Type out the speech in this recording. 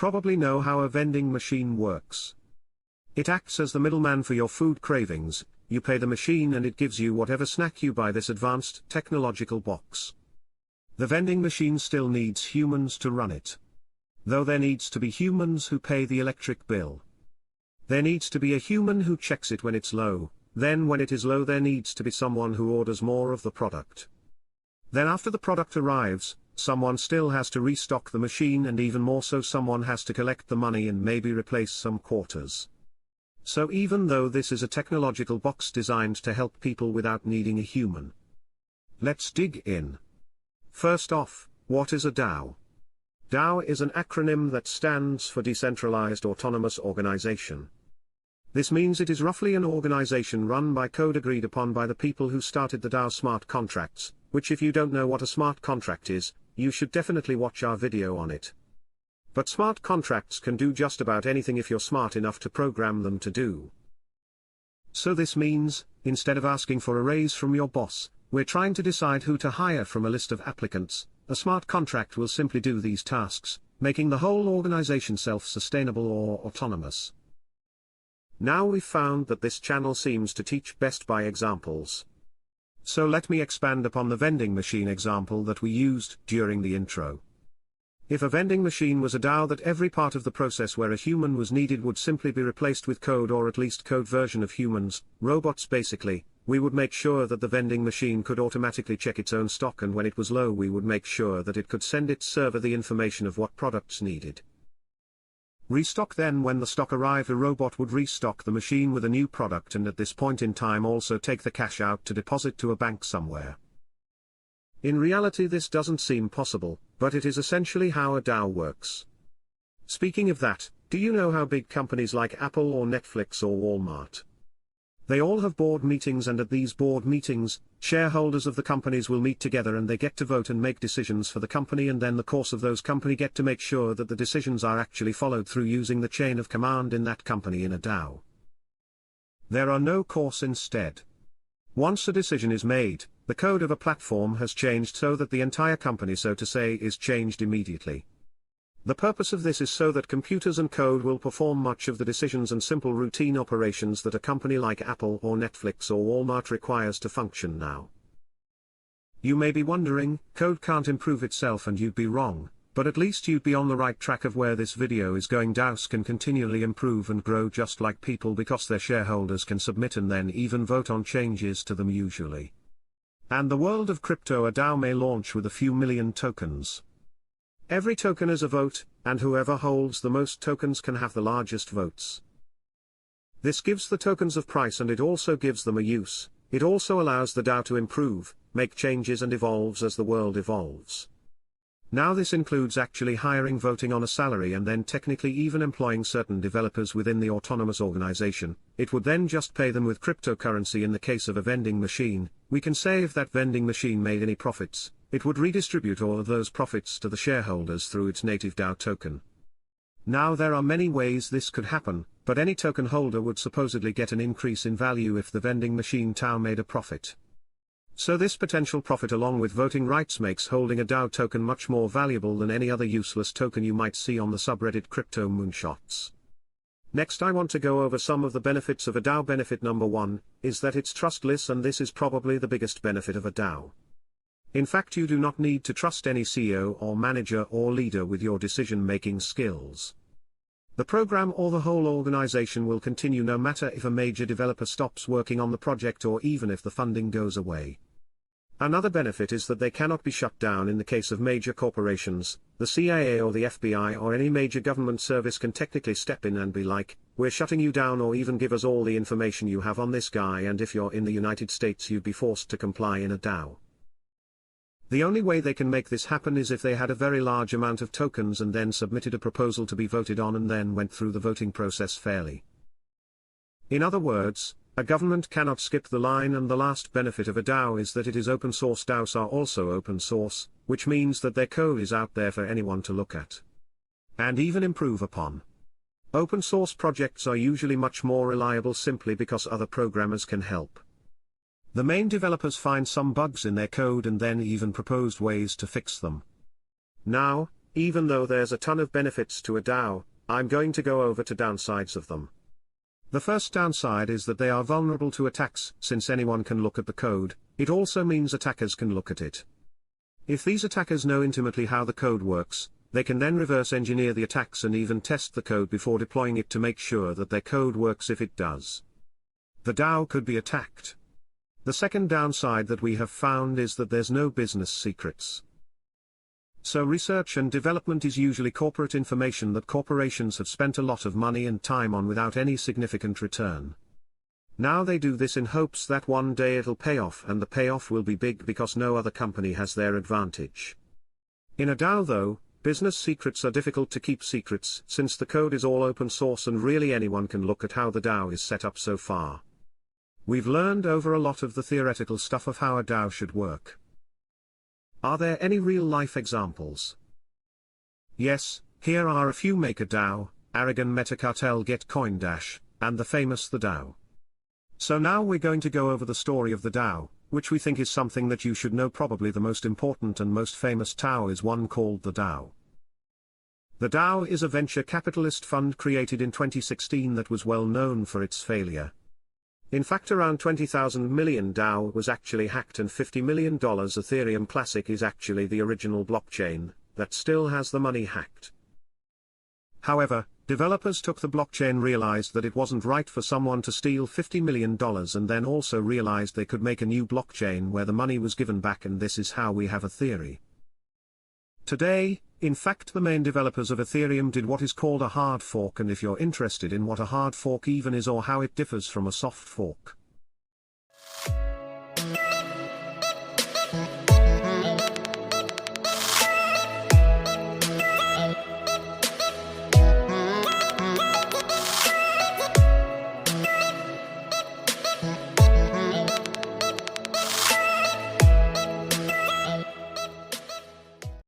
probably know how a vending machine works. It acts as the middleman for your food cravings. You pay the machine and it gives you whatever snack you buy. This advanced technological box. The vending machine still needs humans to run it. Though there needs to be humans who pay the electric bill. There needs to be a human who checks it when it's low, then when it is low there needs to be someone who orders more of the product. Then after the product arrives, someone still has to restock the machine, and even more so someone has to collect the money and maybe replace some quarters. So even though this is a technological box designed to help people without needing a human. Let's dig in. First off, what is a DAO? DAO is an acronym that stands for Decentralized Autonomous Organization. This means it is roughly an organization run by code agreed upon by the people who started the DAO smart contracts, which if you don't know what a smart contract is, you should definitely watch our video on it. But smart contracts can do just about anything if you're smart enough to program them to do. So this means, instead of asking for a raise from your boss, we're trying to decide who to hire from a list of applicants. A smart contract will simply do these tasks, making the whole organization self-sustainable or autonomous. Now we've found that this channel seems to teach best by examples. So let me expand upon the vending machine example that we used during the intro. If a vending machine was a DAO, that every part of the process where a human was needed would simply be replaced with code, or at least code version of humans, robots basically. We would make sure that the vending machine could automatically check its own stock, and when it was low we would make sure that it could send its server the information of what products needed. Restock. Then when the stock arrived, a robot would restock the machine with a new product, and at this point in time also take the cash out to deposit to a bank somewhere. In reality this doesn't seem possible, but it is essentially how a DAO works. Speaking of that, do you know how big companies like Apple or Netflix or Walmart? They all have board meetings, and at these board meetings, shareholders of the companies will meet together and they get to vote and make decisions for the company, and then the course of those company get to make sure that the decisions are actually followed through using the chain of command in that company in a DAO. There are no course instead. Once a decision is made, the code of a platform has changed so that the entire company, so to say, is changed immediately. The purpose of this is so that computers and code will perform much of the decisions and simple routine operations that a company like Apple or Netflix or Walmart requires to function now. You may be wondering, code can't improve itself, and you'd be wrong, but at least you'd be on the right track of where this video is going. DAOs can continually improve and grow just like people, because their shareholders can submit and then even vote on changes to them usually. And the world of crypto, a DAO may launch with a few million tokens. Every token is a vote, and whoever holds the most tokens can have the largest votes. This gives the tokens a price, and it also gives them a use. It also allows the DAO to improve, make changes and evolves as the world evolves. Now this includes actually hiring, voting on a salary, and then technically even employing certain developers within the autonomous organization. It would then just pay them with cryptocurrency. In the case of a vending machine, we can say if that vending machine made any profits, it would redistribute all of those profits to the shareholders through its native DAO token. Now there are many ways this could happen, but any token holder would supposedly get an increase in value if the vending machine DAO made a profit. So this potential profit along with voting rights makes holding a DAO token much more valuable than any other useless token you might see on the subreddit Crypto Moonshots. Next I want to go over some of the benefits of a DAO. Benefit number 1 is that it's trustless, and this is probably the biggest benefit of a DAO. In fact, you do not need to trust any CEO or manager or leader with your decision-making skills. The program or the whole organization will continue no matter if a major developer stops working on the project or even if the funding goes away. Another benefit is that they cannot be shut down. In the case of major corporations, the CIA or the FBI or any major government service can technically step in and be like, "We're shutting you down," or even give us all the information you have on this guy, and if you're in the United States you'd be forced to comply in a DAO. The only way they can make this happen is if they had a very large amount of tokens and then submitted a proposal to be voted on and then went through the voting process fairly. In other words, a government cannot skip the line. And the last benefit of a DAO is that it is open source. DAOs are also open source, which means that their code is out there for anyone to look at and even improve upon. Open source projects are usually much more reliable simply because other programmers can help. The main developers find some bugs in their code and then even proposed ways to fix them. Now, even though there's a ton of benefits to a DAO, I'm going to go over to downsides of them. The first downside is that they are vulnerable to attacks. Since anyone can look at the code, it also means attackers can look at it. If these attackers know intimately how the code works, they can then reverse engineer the attacks and even test the code before deploying it to make sure that their code works if it does. The DAO could be attacked. The second downside that we have found is that there's no business secrets. So research and development is usually corporate information that corporations have spent a lot of money and time on without any significant return. Now they do this in hopes that one day it'll pay off, and the payoff will be big because no other company has their advantage. In a DAO though, business secrets are difficult to keep secrets since the code is all open source and really anyone can look at how the DAO is set up so far. We've learned over a lot of the theoretical stuff of how a DAO should work. Are there any real-life examples? Yes, here are a few: MakerDAO, Aragon Metacartel, Getcoin Dash, and the famous The DAO. So now we're going to go over the story of the DAO, which we think is something that you should know. Probably the most important and most famous DAO is one called the DAO. The DAO is a venture capitalist fund created in 2016 that was well known for its failure. In fact, around 20,000 million DAO was actually hacked, and $50 million Ethereum Classic is actually the original blockchain that still has the money hacked. However, developers took the blockchain, realized that it wasn't right for someone to steal $50 million, and then also realized they could make a new blockchain where the money was given back, and this is how we have a theory. Today, in fact, the main developers of Ethereum did what is called a hard fork, and if you're interested in what a hard fork even is or how it differs from a soft fork,